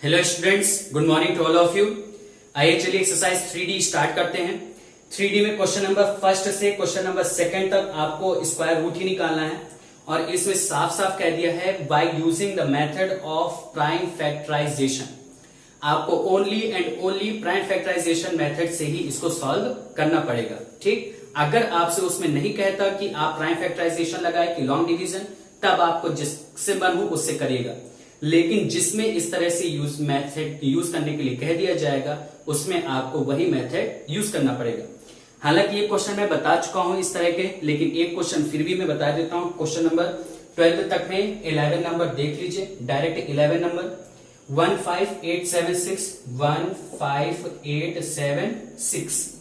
Hello students, good morning to all of you. आइए चलिए exercise 3D start करते हैं। 3D में क्वेश्चन नंबर फर्स्ट से क्वेश्चन नंबर सेकंड तक आपको स्क्वायर रूट ही निकालना है और इसमें साफ साफ कह दिया है by using the method of prime factorization. आपको only and only prime factorization method से ही इसको सॉल्व करना पड़ेगा। ठीक, अगर आपसे उसमें नहीं कहता कि आप प्राइम फैक्टराइजेशन लगाए कि लॉन्ग डिवीजन, तब आपको जिससे मन हो उससे करिएगा, लेकिन जिसमें इस तरह से मेथड यूज करने के लिए कह दिया जाएगा उसमें आपको वही मेथड यूज करना पड़ेगा। हालांकि ये क्वेश्चन मैं बता चुका हूं इस तरह के, लेकिन एक क्वेश्चन फिर भी मैं बता देता हूं। क्वेश्चन नंबर 12 तक में 11 नंबर देख लीजिए, डायरेक्ट 11 नंबर 15876 15876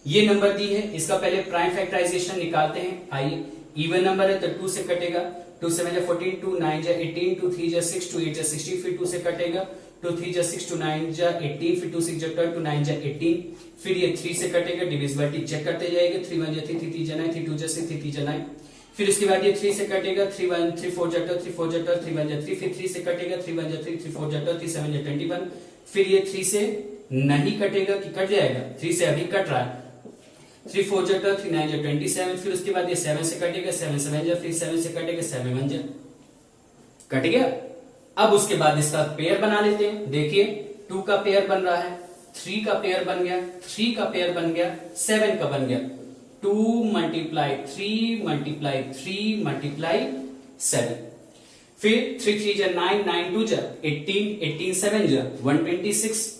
ये नंबर दी है। इसका पहले प्राइम फैक्टराइजेशन निकालते हैं। आइए, इवन नंबर है तो 2 से कटेगा, 2 7 14, 2 9 18, 2 3 6, 2 8 16, फिर 2 से कटेगा, 2 3 6, 2 9 18, फिर 2 6 12, 2 9 18, फिर ये 3 से कटेगा, डिविजिबिलिटी चेक करते जाएंगे, 3 1 3 3 3 9, 3 2 6 3 3 9, फिर उसके बाद ये 3 से कटेगा, 3 1 3 4 3 4 3 1 3, फिर 3 से कटेगा, 3 1 3 3 4 3 7 21, फिर ये 3 से नहीं कटेगा कि कट जाएगा, 3 से अभी कट रहा है, 3 4 3 9 27, फिर उसके बाद ये 7 से कटेगा, 7 7 फिर 7 से कटेगा, 7 1 कट गया। अब उसके बाद इसका पेयर बना लेते हैं। देखिए 2 का पेयर बन रहा है, 3 का पेयर बन गया, 3 का पेयर बन गया, 7 का बन गया, 2 मल्टीप्लाई 3 मल्टीप्लाई 3 मल्टीप्लाई 7, फिर 3 3 9 9 2 18 18 7 126,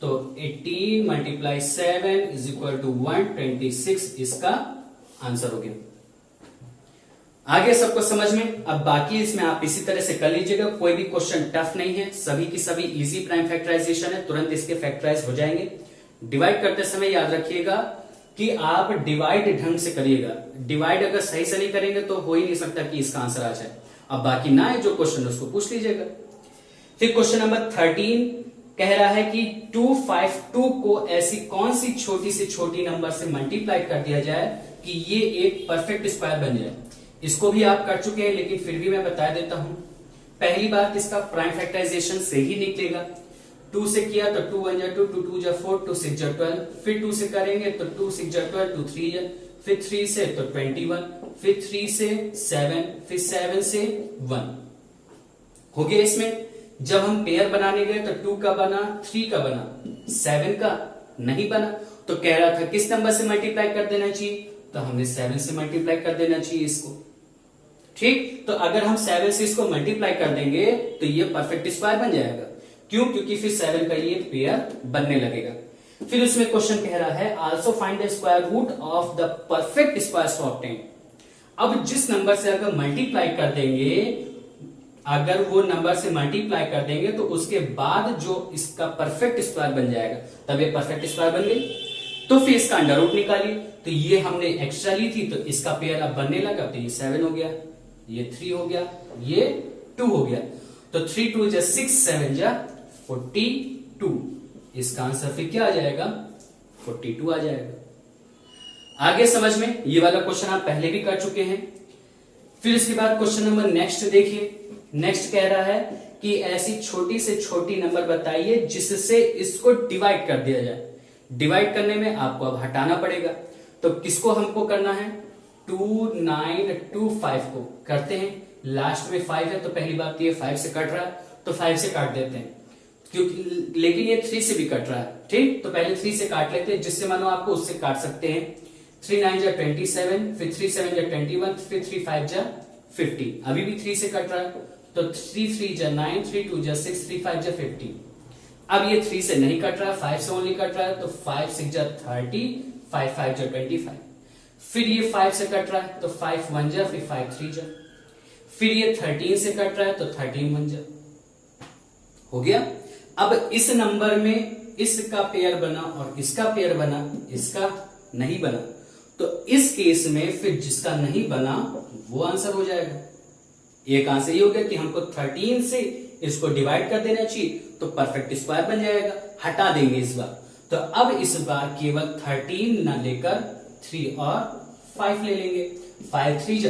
तो 80 मल्टीप्लाई 7 इज इक्वल टू 126 इसका आंसर हो गया। आगे सबको समझ में। अब बाकी इसमें आप इसी तरह से कर लीजिएगा, कोई भी क्वेश्चन टफ नहीं है, सभी की सभी इजी प्राइम फैक्टराइजेशन है, तुरंत इसके फैक्टराइज हो जाएंगे। डिवाइड करते समय याद रखिएगा कि आप डिवाइड ढंग से करिएगा, डिवाइड अगर सही से नहीं करेंगे तो हो ही नहीं सकता कि इसका आंसर आ जाए। अब बाकी ना है जो क्वेश्चन उसको पूछ लीजिएगा। फिर क्वेश्चन नंबर 13 कह रहा है कि 252 को ऐसी कौन सी छोटी से छोटी नंबर से मल्टीप्लाई कर दिया जाए कि ये एक परफेक्ट स्क्वायर बन जाए। इसको भी आप कर चुके हैं, लेकिन फिर भी मैं बता देता हूं। पहली बात, इसका प्राइम फैक्टराइजेशन से ही निकलेगा। 2 से किया तो 2 1 2, 2 2 4, 2 6 12, फिर 2 से करेंगे तो 2 6 12, 2 3, फिर 3 से तो 21, फिर 3 से 7, फिर 7 से 1 हो गया। इसमें जब हम पेयर बनाने गए तो 2 का बना, 3 का बना, 7 का नहीं बना, तो कह रहा था किस नंबर से मल्टीप्लाई कर देना चाहिए, तो हमने 7 से मल्टीप्लाई कर देना चाहिए इसको। ठीक, तो अगर हम 7 से इसको मल्टीप्लाई कर देंगे तो ये परफेक्ट स्क्वायर बन जाएगा। क्यों? क्योंकि फिर 7 का ये पेयर बनने लगेगा। फिर उसमें क्वेश्चन कह रहा है also find the square root of the perfect square obtained. अब जिस नंबर से अगर मल्टीप्लाई कर देंगे, अगर वो नंबर से मल्टीप्लाई कर देंगे तो उसके बाद जो इसका परफेक्ट स्क्वायर बन जाएगा, तब ये परफेक्ट स्क्वायर बन गई। तो फिर इसका अंडर रूट निकालिए, तो ये हमने एक्स्ट्रा ली थी, तो इसका पेयर अब बनने लगा, तो ये 7 हो गया, ये 3 हो गया, ये 2 हो गया, तो 3 2 6 7 42। इसका आंसर फिर क्या आ जाएगा? 42 आ जाएगा। आगे समझ में, ये वाला क्वेश्चन आप पहले भी कर चुके हैं। फिर इसके बाद क्वेश्चन नंबर नेक्स्ट देखिए। नेक्स्ट कह रहा है कि ऐसी छोटी से छोटी नंबर बताइए जिससे इसको डिवाइड कर दिया जाए। डिवाइड करने में आपको अब हटाना पड़ेगा, तो किसको हमको करना है? 2 9 2 5 को करते हैं। लास्ट में 5 है तो पहली बात ये 5 से कट रहा है, तो 5 से काट देते हैं, क्योंकि लेकिन ये 3 से भी कट रहा है। ठीक, तो पहले 3 से काट लेते हैं, जिससे मानो आपको उससे काट सकते हैं। 3 9 27, फिर 3 7 21, फिर 3 5 50, अभी भी 3 से कट रहा है, तो 3 3 9, 3 2 6, 3 5 50। अब ये 3 से नहीं कट रहा है, 5 से ओनली कट रहा है, तो 5 6 30, 5 5 25, फिर ये 5 से कट रहा है, तो 5 1 फिर 5 3, फिर ये 13 से कट रहा है, तो 13 1 हो गया। अब इस नंबर में इसका पेयर बना और इसका पेयर बना, इसका नहीं बना, तो इस केस में फिर जिसका नहीं बना वो आंसर हो जाएगा। एक आंसर ये हो गया कि हमको 13 से इसको डिवाइड कर देना चाहिए, तो परफेक्ट स्क्वायर बन जाएगा। हटा देंगे इस बार, तो अब इस बार केवल 13 ना लेकर 3 और 5 ले लेंगे। 5 3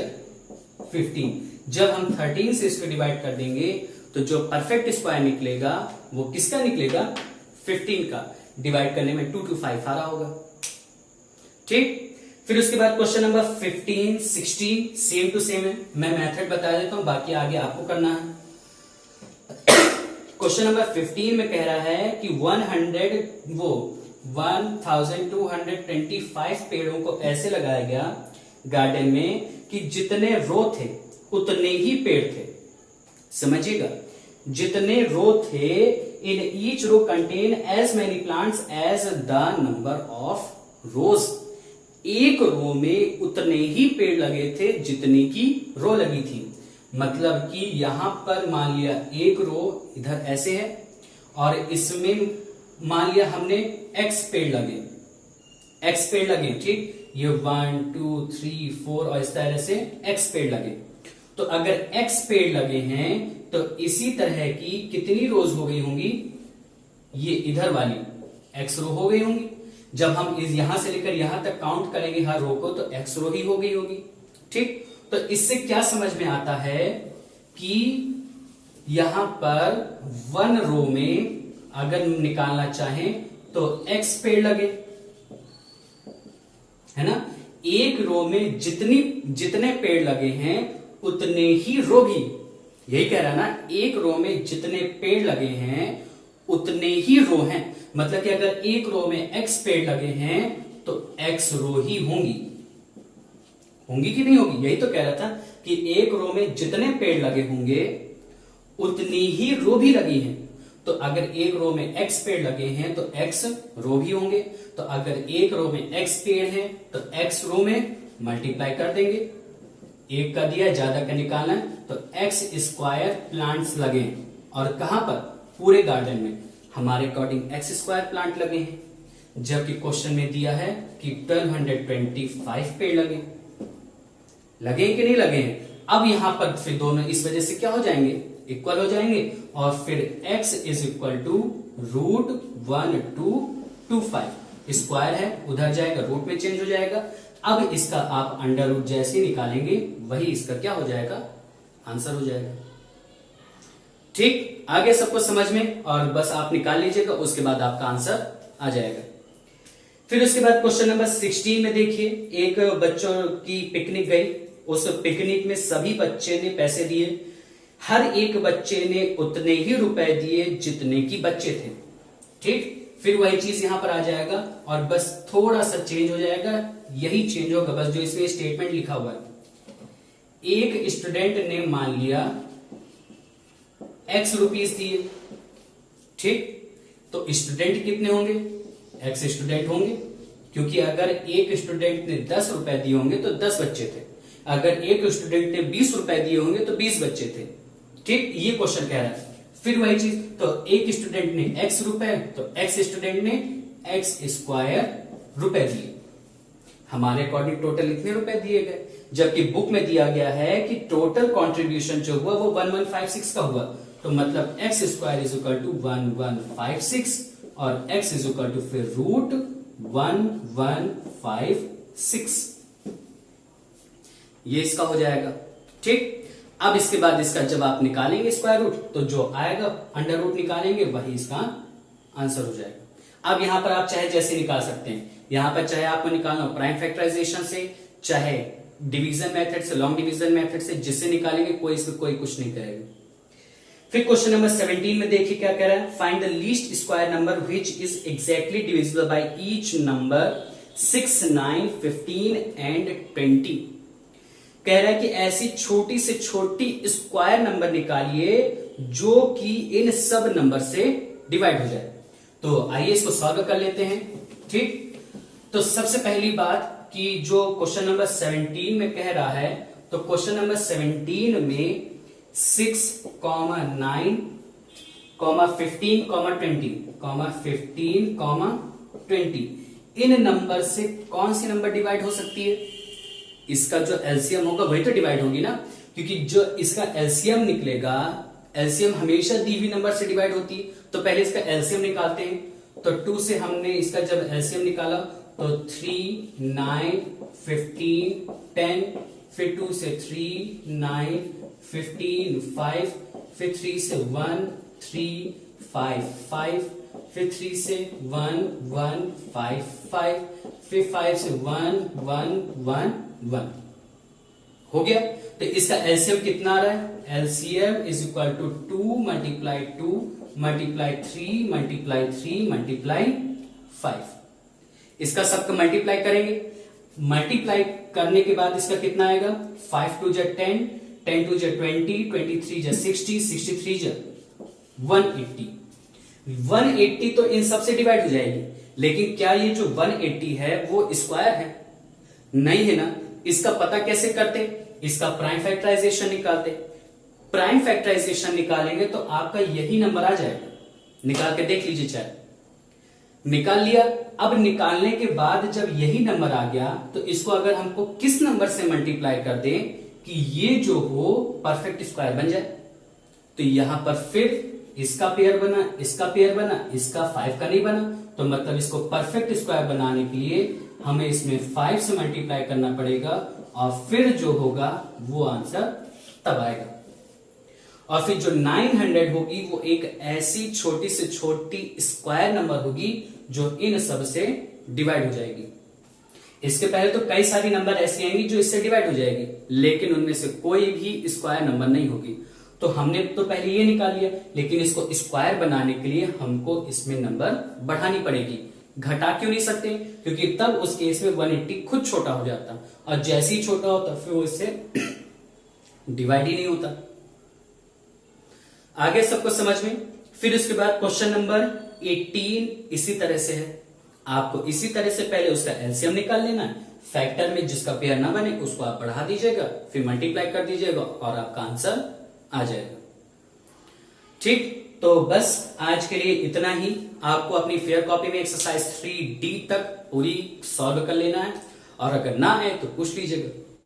15, जब हम 13 से इसको डिवाइड कर देंगे तो जो परफेक्ट स्क्वायर निकलेगा वो किसका निकलेगा, 15 का। डिवाइड करने में 2 to 5 आ रहा होगा। ठीक, फिर उसके बाद question number 15, 16 same to same है। मैं मेथड बता देता हूं, बाकी आगे आपको करना है। क्वेश्चन नंबर 15 में कह रहा है कि 1225 पेड़ों को ऐसे लगाया गया गार्डन में कि जितने रो थे उतने ही पेड़ थे। समझिएगा, जितने रो थे, in each row contain as many plants as the number of rows. एक रो में उतने ही पेड़ लगे थे जितने की रो लगी थी। मतलब कि यहां पर मान लिया एक रो इधर ऐसे है और इसमें मान लिया हमने x पेड़ लगे, ठीक, ये 1 2 3 4 और इस तरह से x पेड़ लगे। तो अगर x पेड़ लगे हैं तो इसी तरह की कितनी रोज हो गई होंगी, ये इधर वाली x रो हो गई होंगी। जब हम इस यहां से लेकर यहां तक काउंट करेंगे हर रो को तो x रो ही हो गई होगी। ठीक, तो इससे क्या समझ में आता है कि यहां पर 1 रो में अगर निकालना चाहें तो x पेड़ लगे, है ना। एक रो में जितने पेड़ लगे हैं उतने ही रो भी, यही कह रहा ना, एक रो में जितने पेड़ लगे हैं उतने ही रो हैं। मतलब कि अगर एक रो में x पेड़ लगे हैं तो x रो ही होंगी कि नहीं होगी। यही तो कह रहा था कि एक रो में जितने पेड़ लगे होंगे उतनी ही रो भी लगी हैं। तो अगर एक रो में x पेड़ लगे हैं तो x रो भी होंगे। तो अगर एक रो में x पेड़ है तो x रो में मल्टीप्लाई कर देंगे, एक का दिया ज्यादा का निकालना है तो x स्क्वायर प्लांट्स लगे हैं। और कहां पर, पूरे गार्डन में हमारे अकॉर्डिंग x स्क्वायर प्लांट लगे हैं। जबकि क्वेश्चन में दिया है कि 1225 पेड़ लगे कि नहीं लगे हैं। अब यहां पर फिर दोनों इस वजह से क्या हो जाएंगे, इक्वल हो जाएंगे और फिर x is equal to √1225 square है, उधर जाएगा रूट में चेंज हो जाएगा। अब इसका आप अंडर रूट जैसे निकालेंगे वही इसका क्या हो जाएगा, आंसर हो जाएगा। ठीक, आगे सबको समझ में, और बस आप निकाल लीजिएगा, उसके बाद आपका आंसर आ जाएगा। फिर उसके बाद क्वेश्चन नंबर 16 में देखिए, एक बच्चों की पिकनिक गई, उस पिकनिक में सभी बच्चे ने पैसे दिए, हर एक बच्चे ने उतने ही रुपए दिए जितने की बच्चे थे। ठीक, फिर वही चीज यहां पर आ जाएगा और बस थोड़ा सा चेंज हो जाएगा, यही चेंज होगा बस जो इसमें स्टेटमेंट लिखा हुआ है। एक स्टूडेंट ने मान लिया x रुपीस दिए, ठीक, तो स्टूडेंट कितने होंगे, x स्टूडेंट होंगे, क्योंकि अगर एक स्टूडेंट ने 10 रुपए दिए होंगे तो 10 बच्चे थे, अगर एक स्टूडेंट ने 20 रुपए दिए होंगे तो 20 बच्चे थे। ठीक, ये क्वेश्चन कह रहा है। फिर वही चीज, तो एक स्टूडेंट ने x रुपए तो x स्टूडेंट ने x स्क्वायर रुपए दिए। हमारे अकॉर्डिंग टोटल इतने रुपए दिए गए, जबकि बुक में दिया गया है कि टोटल कंट्रीब्यूशन जो हुआ वो 1156 का हुआ। तो मतलब x square is equal to 1156 और x इज इक्वल टू फिर √1156, ये इसका हो जाएगा। ठीक, अब इसके बाद इसका जब आप निकालेंगे स्क्वायर रूट तो जो आएगा अंडर रूट निकालेंगे वही इसका आंसर हो जाएगा। अब यहां पर आप चाहे जैसे निकाल सकते हैं, यहां पर चाहे आपको निकालना प्राइम फैक्टराइजेशन से, चाहे डिवीजन मेथड से, लॉन्ग डिवीजन मेथड से, जिससे निकालेंगे कोई इसमें कोई कुछ नहीं करेगा। फिर क्वेश्चन नंबर 17 में देखिए क्या कह रहा है, find the least square number which is exactly divisible by each number 6, 9, 15 and 20। कह रहा है कि ऐसी छोटी से छोटी स्क्वायर नंबर निकालिए जो कि इन सब नंबर से डिवाइड हो जाए। तो आइए इसको सॉल्व कर लेते हैं। ठीक, तो सबसे पहली बात कि जो क्वेश्चन नंबर 17 में कह रहा है, तो क्वेश्चन नंबर 17 में 6, 9, 15, 20 इन नंबर से कौन सी नंबर डिवाइड हो सकती है, इसका जो एलसीएम होगा वही तो डिवाइड होगी ना, क्योंकि जो इसका एलसीएम निकलेगा, एलसीएम हमेशा दी हुई नंबर से डिवाइड होती है। तो पहले इसका एलसीएम निकालते हैं। तो 2 से हमने इसका जब एलसीएम निकाला तो 3, 9, 15, 10, फिर 2 से 3, 9, 15, 5, फिर 3 से 1 3 5 5, फिर 3 से 1 1 5 5, फिर 5 से 1 1 1 1 हो गया। तो इसका एलसीएम कितना आ रहा है? LCM is equal to 2 multiply 2 multiply 3 multiply 3 multiply 5। इसका सबका मल्टीप्लाई करेंगे। मल्टीप्लाई करने के बाद इसका कितना आएगा? 5 2 10, 10 2 20, 23 60, 63 180। 180 तो इन सबसे डिवाइड हो जाएगी, लेकिन क्या ये जो 180 है वो स्क्वायर है? नहीं है ना। इसका पता कैसे करते? इसका प्राइम फैक्टराइजेशन निकालते। प्राइम फैक्टराइजेशन निकालेंगे तो आपका यही नंबर आ जाएगा। निकाल के देख लीजिए, चाहे निकाल लिया। अब निकालने के बाद जब यही नंबर आ गया तो इसको अगर हमको किस नंबर से मल्टीप्लाई कर दें कि ये जो हो परफेक्ट स्क्वायर बन जाए, तो यहां पर फिर इसका पेयर बना, इसका पेयर बना, इसका 5 का नहीं बना, तो मतलब इसको परफेक्ट स्क्वायर बनाने के लिए हमें इसमें 5 से मल्टीप्लाई करना पड़ेगा और फिर जो होगा वो आंसर तब आएगा। और फिर जो 900 होगी वो एक ऐसी छोटी से छोटी स्क्वायर नंबर होगी जो इन सब से डिवाइड हो जाएगी। इसके पहले तो कई सारी नंबर ऐसी आएंगी जो इससे डिवाइड हो जाएगी, लेकिन उनमें से कोई भी स्क्वायर नंबर नहीं होगी। तो हमने तो पहले ये निकाल लिया, लेकिन इसको स्क्वायर बनाने के लिए हमको इसमें नंबर बढ़ानी पड़ेगी। घटा क्यों नहीं सकते? क्योंकि तब उस केस में 180 खुद छोटा हो जाता, और जैसे ही छोटा होता फिर वो इससे डिवाइड ही नहीं होता। आगे सबको समझ में? फिर उसके बाद क्वेश्चन नंबर 18 इसी तरह से है। आपको इसी तरह से पहले उसका एलसीएम निकाल लेना है। फैक्टर में जिसका पेयर ना बने उसको आप बढ़ा दीजिएगा, फिर मल्टीप्लाई कर दीजिएगा और आपका आंसर आ जाएगा। ठीक, तो बस आज के लिए इतना ही। आपको अपनी फेयर कॉपी में एक्सरसाइज 3D तक पूरी सॉल्व कर लेना है, और अगर ना है तो पूछ लीजिएगा।